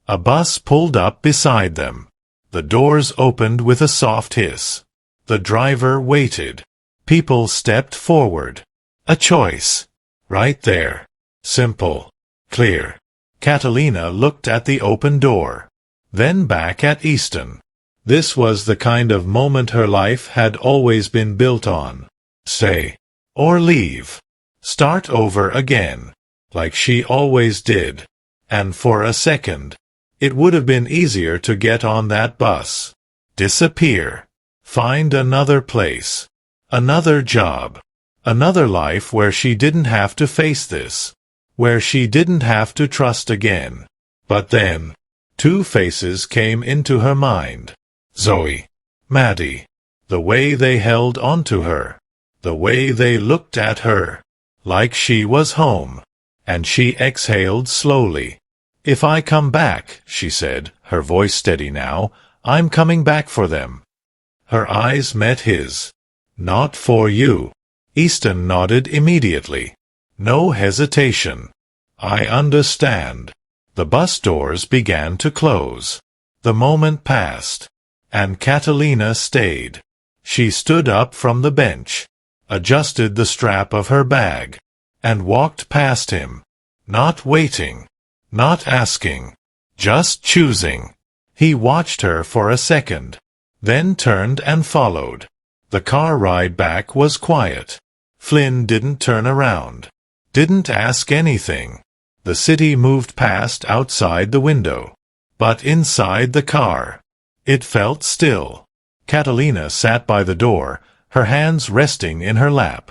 A bus pulled up beside them. The doors opened with a soft hiss. The driver waited. People stepped forward. A choice. Right there. Simple. Clear. Catalina looked at the open door, then back at Easton. This was the kind of moment her life had always been built on. Stay. Or leave. Start over again. Like she always did. And for a second, it would have been easier to get on that bus. Disappear. Find another place. Another job. Another life where she didn't have to face this. Where she didn't have to trust again. But then, two faces came into her mind. Zoe. Maddie. The way they held onto her. The way they looked at her. Like she was home. And she exhaled slowly. "If I come back," she said, her voice steady now, "I'm coming back for them." Her eyes met his. "Not for you." Easton nodded immediately. No hesitation. "I understand." The bus doors began to close. The moment passed, and Catalina stayed. She stood up from the bench, adjusted the strap of her bag, and walked past him, not waiting. Not asking, just choosing. He watched her for a second, then turned and followed. The car ride back was quiet. Flynn didn't turn around, didn't ask anything. The city moved past outside the window, but inside the car, it felt still. Catalina sat by the door, her hands resting in her lap.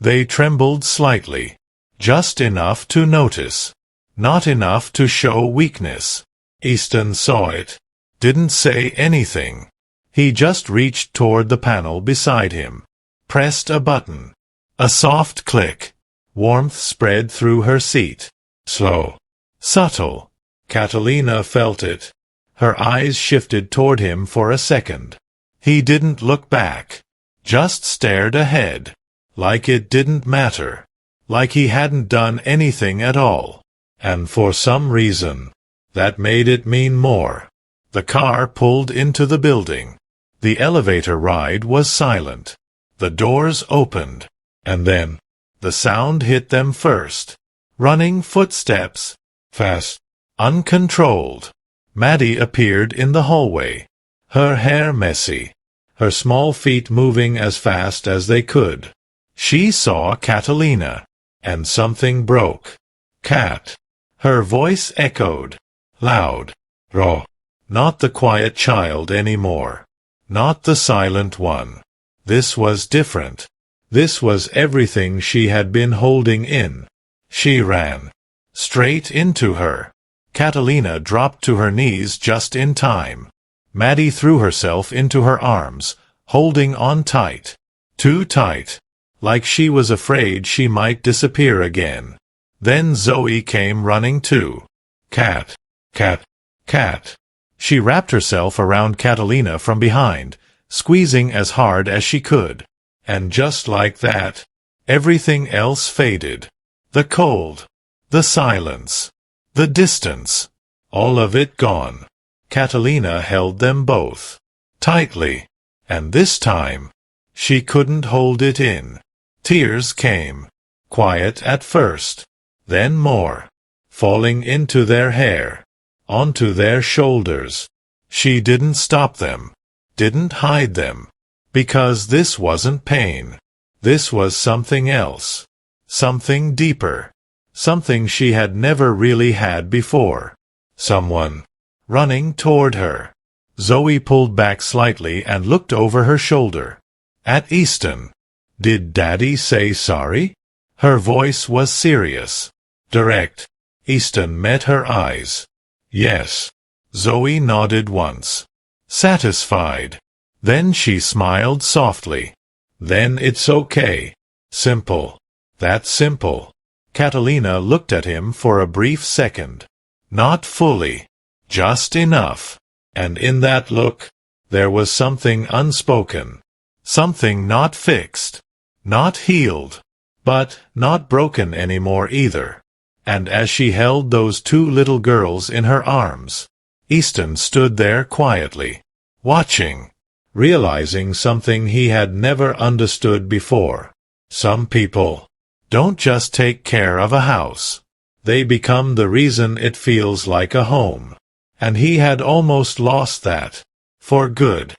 They trembled slightly, just enough to notice. Not enough to show weakness. Easton saw it. Didn't say anything. He just reached toward the panel beside him. Pressed a button. A soft click. Warmth spread through her seat. Slow. Subtle. Catalina felt it. Her eyes shifted toward him for a second. He didn't look back. Just stared ahead. Like it didn't matter. like he hadn't done anything at all. And for some reason, that made it mean more. The car pulled into the building. The elevator ride was silent. The doors opened. And then, the sound hit them first. Running footsteps. Fast. Uncontrolled. Maddie appeared in the hallway. Her hair messy. Her small feet moving as fast as they could. She saw Catalina. And something broke. Cat. Her voice echoed. Loud. Raw. Not the quiet child anymore. Not the silent one. This was different. This was everything she had been holding in. She ran. Straight into her. Catalina dropped to her knees just in time. Maddie threw herself into her arms, holding on tight. Too tight. Like she was afraid she might disappear again. Then Zoe came running too. Cat. Cat. Cat. She wrapped herself around Catalina from behind, squeezing as hard as she could. And just like that, everything else faded. The cold. The silence. The distance. All of it gone. Catalina held them both. Tightly. And this time, she couldn't hold it in. Tears came. Quiet at first. Then more. Falling into their hair. Onto their shoulders. She didn't stop them. Didn't hide them. Because this wasn't pain. This was something else. Something deeper. Something she had never really had before. Someone. Running toward her. Zoe pulled back slightly and looked over her shoulder. At Easton. Did Daddy say sorry? Her voice was serious. Direct. Easton met her eyes. Yes. Zoe nodded once. Satisfied. Then she smiled softly. Then it's okay. Simple. That's simple. Catalina looked at him for a brief second. Not fully. Just enough. And in that look, there was something unspoken. Something not fixed. Not healed. But not broken anymore either. And as she held those two little girls in her arms, Easton stood there quietly, watching, realizing something he had never understood before. Some people don't just take care of a house. They become the reason it feels like a home. And he had almost lost that. For good.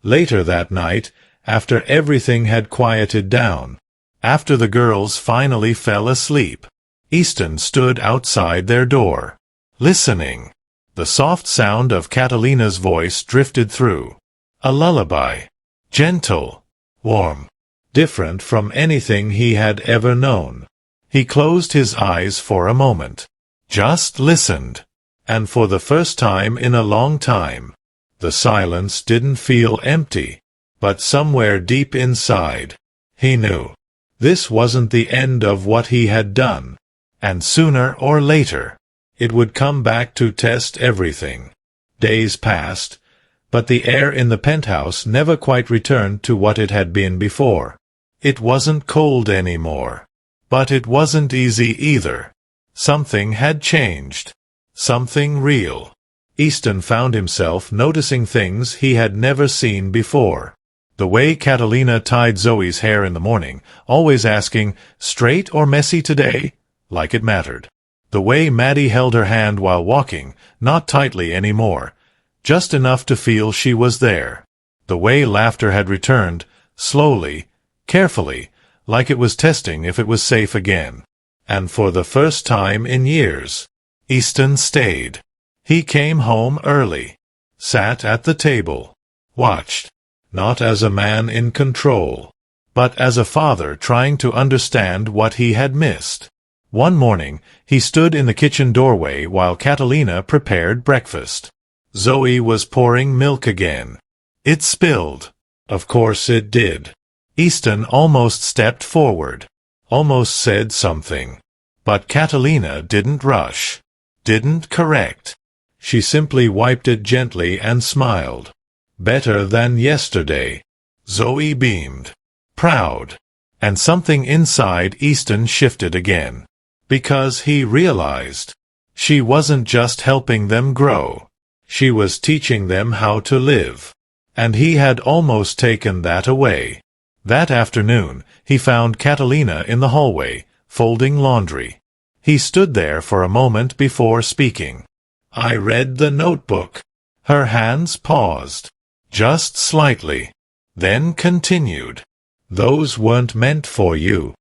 Later that night, after everything had quieted down, after the girls finally fell asleep, Easton stood outside their door, listening. The soft sound of Catalina's voice drifted through. A lullaby. Gentle. Warm. Different from anything he had ever known. He closed his eyes for a moment. Just listened. And for the first time in a long time, the silence didn't feel empty. But somewhere deep inside, he knew. This wasn't the end of what he had done. And sooner or later, it would come back to test everything. Days passed, but the air in the penthouse never quite returned to what it had been before. It wasn't cold anymore. But it wasn't easy either. Something had changed. Something real. Easton found himself noticing things he had never seen before. The way Catalina tied Zoe's hair in the morning, always asking, "Straight or messy today?" like it mattered. The way Maddie held her hand while walking, not tightly anymore, just enough to feel she was there. The way laughter had returned, slowly, carefully, like it was testing if it was safe again. And for the first time in years, Easton stayed. He came home early, sat at the table, watched, not as a man in control, but as a father trying to understand what he had missed. One morning, he stood in the kitchen doorway while Catalina prepared breakfast. Zoe was pouring milk again. It spilled. Of course it did. Easton almost stepped forward, almost said something. But Catalina didn't rush, didn't correct. She simply wiped it gently and smiled. Better than yesterday. Zoe beamed. Proud. And something inside Easton shifted again. Because he realized she wasn't just helping them grow. She was teaching them how to live. And he had almost taken that away. That afternoon, he found Catalina in the hallway, folding laundry. He stood there for a moment before speaking. "I read the notebook." Her hands paused. Just slightly. Then continued. "Those weren't meant for you.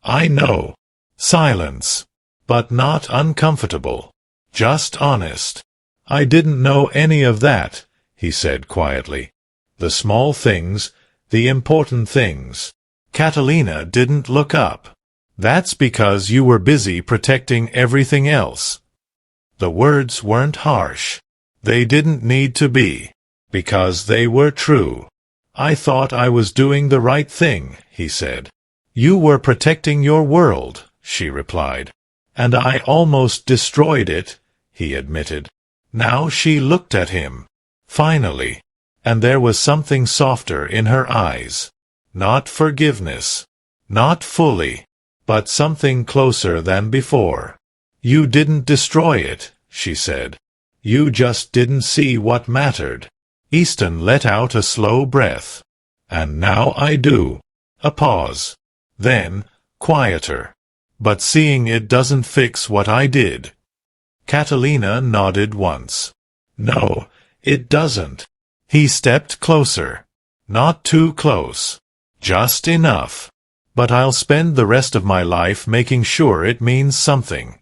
I know." Silence. But not uncomfortable. Just honest. "I didn't know any of that," he said quietly. "The small things, the important things." Catalina didn't look up. "That's because you were busy protecting everything else." The words weren't harsh. They didn't need to be. Because they were true. "I thought I was doing the right thing," he said. "You were protecting your world," she replied. "And I almost destroyed it," he admitted. Now she looked at him. Finally. And there was something softer in her eyes. Not forgiveness. Not fully. But something closer than before. "You didn't destroy it," she said. "You just didn't see what mattered." Easton let out a slow breath. "And now I do." A pause. Then, quieter. "But seeing it doesn't fix what I did." Catalina nodded once. "No, it doesn't." He stepped closer. "Not too close. Just enough. But I'll spend the rest of my life making sure it means something."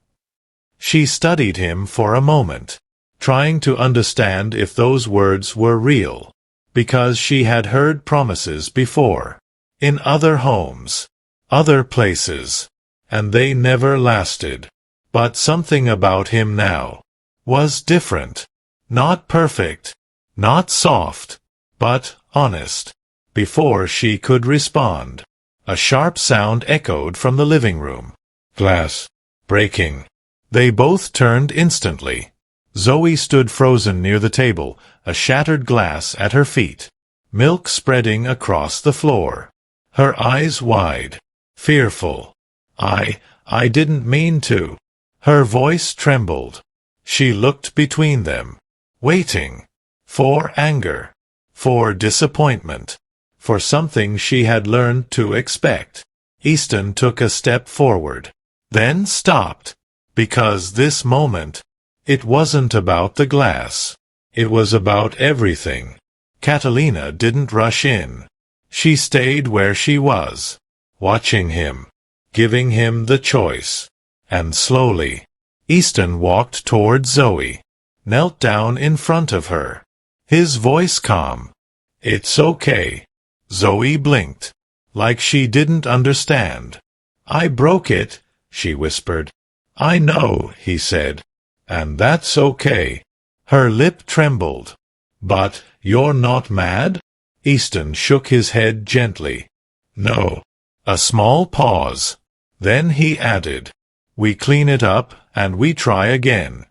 She studied him for a moment, trying to understand if those words were real, because she had heard promises before, in other homes, other places, and they never lasted. But something about him now was different. Not perfect, not soft, but honest. Before she could respond, a sharp sound echoed from the living room. Glass breaking. They both turned instantly. Zoe stood frozen near the table, a shattered glass at her feet, milk spreading across the floor. Her eyes wide, fearful. I didn't mean to." Her voice trembled. She looked between them, waiting. For anger. For disappointment. For something she had learned to expect. Easton took a step forward, then stopped. Because this moment, it wasn't about the glass. It was about everything. Catalina didn't rush in. She stayed where she was, watching him, giving him the choice. And slowly, Easton walked toward Zoe, knelt down in front of her. His voice calm. "It's okay." Zoe blinked, like she didn't understand. "I broke it," she whispered. "I know," he said. "And that's okay." Her lip trembled. "But you're not mad?" Easton shook his head gently. "No." A small pause. Then he added, "We clean it up, and we try again."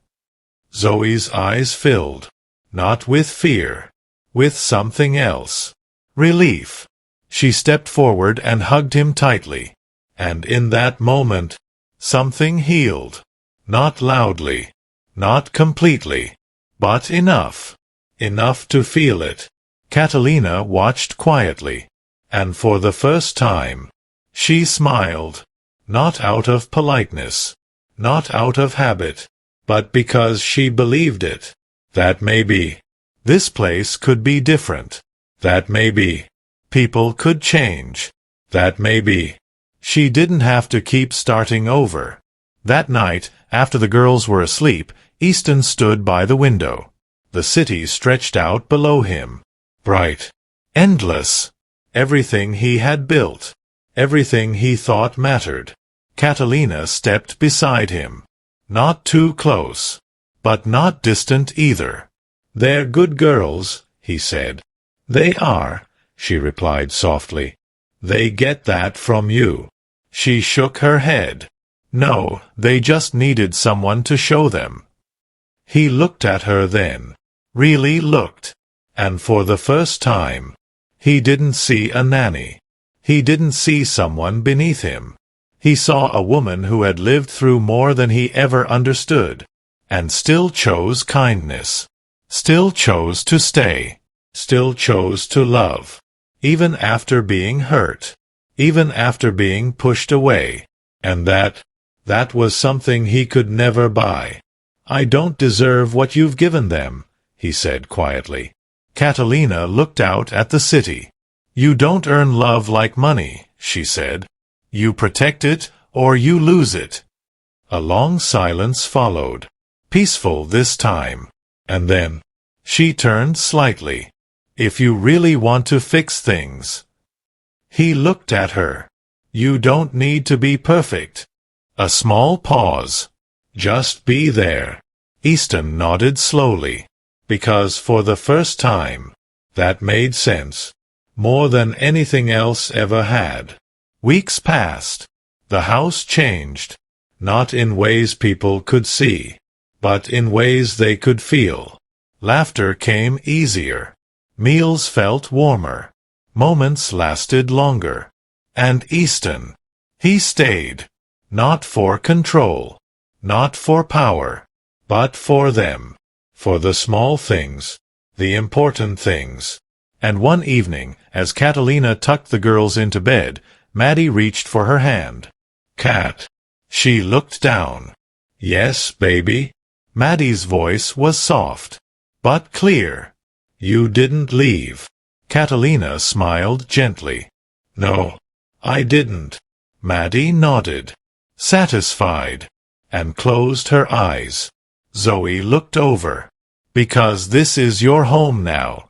Zoe's eyes filled. Not with fear. With something else. Relief. She stepped forward and hugged him tightly. And in that moment, something healed. Not loudly. Not completely. But enough. Enough to feel it. Catalina watched quietly. And for the first time, she smiled. Not out of politeness. Not out of habit. But because she believed it. That maybe this place could be different. That maybe people could change. That maybe she didn't have to keep starting over. That night, after the girls were asleep, Easton stood by the window. The city stretched out below him. Bright. Endless. Everything he had built. Everything he thought mattered. Catalina stepped beside him. Not too close. But not distant either. "They're good girls," he said. "They are," she replied softly. "They get that from you." She shook her head. "No, they just needed someone to show them." He looked at her then. Really looked. And for the first time, he didn't see a nanny. He didn't see someone beneath him. He saw a woman who had lived through more than he ever understood, and still chose kindness, still chose to stay, still chose to love, even after being hurt, even after being pushed away. And that was something he could never buy. "I don't deserve what you've given them," he said quietly. Catalina looked out at the city. "You don't earn love like money," she said. "You protect it, or you lose it." A long silence followed, peaceful this time. And then, she turned slightly. "If you really want to fix things." He looked at her. "You don't need to be perfect." A small pause. "Just be there." Easton nodded slowly, because for the first time, that made sense, more than anything else ever had. Weeks passed. The house changed, not in ways people could see, but in ways they could feel. Laughter came easier. Meals felt warmer. Moments lasted longer. And Easton, he stayed. Not for control, not for power, but for them. For the small things, the important things. And one evening, as Catalina tucked the girls into bed, Maddie reached for her hand. "Cat." She looked down. "Yes, baby?" Maddie's voice was soft, but clear. "You didn't leave." Catalina smiled gently. "No, I didn't." Maddie nodded, satisfied, and closed her eyes. Zoe looked over. "Because this is your home now."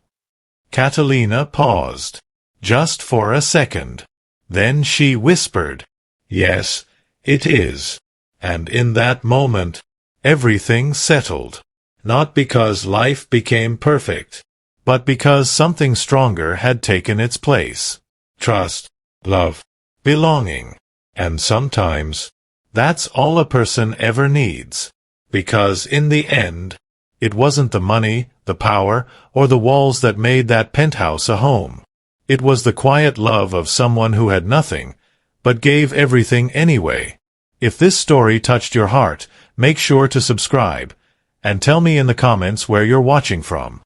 Catalina paused, just for a second. Then she whispered, "Yes, it is." And in that moment, everything settled. Not because life became perfect, but because something stronger had taken its place. Trust, love, belonging. And sometimes, that's all a person ever needs. Because in the end, it wasn't the money, the power, or the walls that made that penthouse a home. It was the quiet love of someone who had nothing, but gave everything anyway. If this story touched your heart, make sure to subscribe, and tell me in the comments where you're watching from.